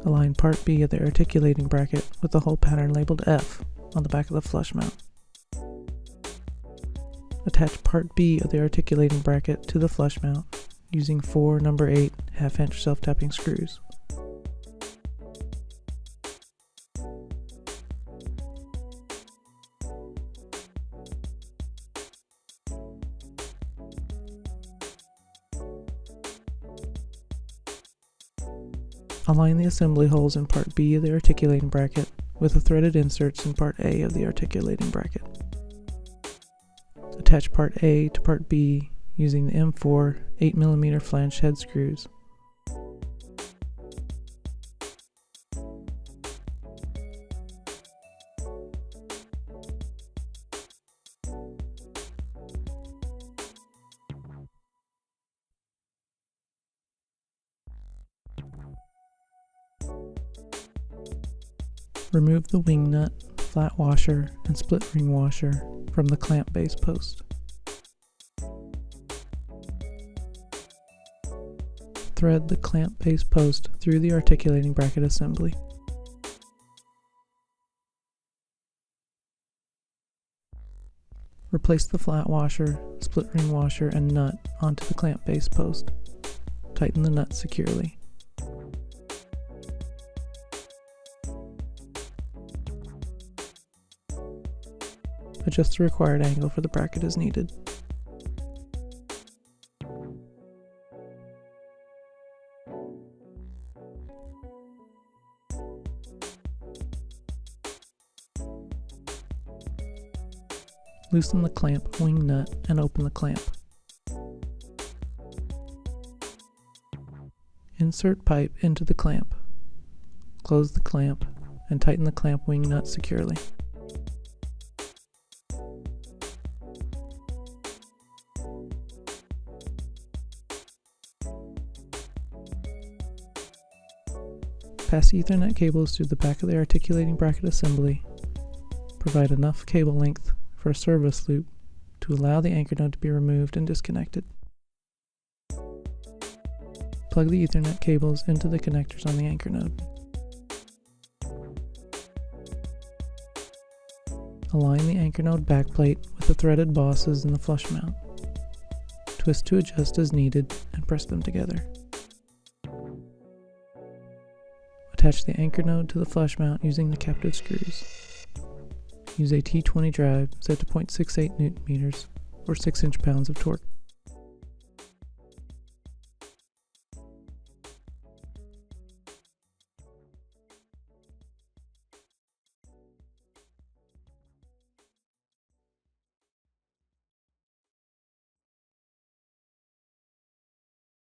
Align part B of the articulating bracket with the hole pattern labeled F on the back of the flush mount. Attach part B of the articulating bracket to the flush mount using 4 number 8 1/2-inch self-tapping screws. Align the assembly holes in part B of the articulating bracket with the threaded inserts in part A of the articulating bracket. Attach part A to part B using the M4 8mm flange head screws. Remove the wing nut, flat washer, and split ring washer from the clamp base post. Thread the clamp base post through the articulating bracket assembly. Replace the flat washer, split ring washer, and nut onto the clamp base post. Tighten the nut securely. Adjust the required angle for the bracket as needed. Loosen the clamp wing nut and open the clamp. Insert pipe into the clamp. Close the clamp and tighten the clamp wing nut securely. Pass Ethernet cables through the back of the articulating bracket assembly. Provide enough cable length for a service loop to allow the anchor node to be removed and disconnected. Plug the Ethernet cables into the connectors on the anchor node. Align the anchor node backplate with the threaded bosses in the flush mount. Twist to adjust as needed and press them together. Attach the anchor node to the flush mount using the captive screws. Use a T20 drive set to 0.68 Nm or 6 inch-pounds of torque.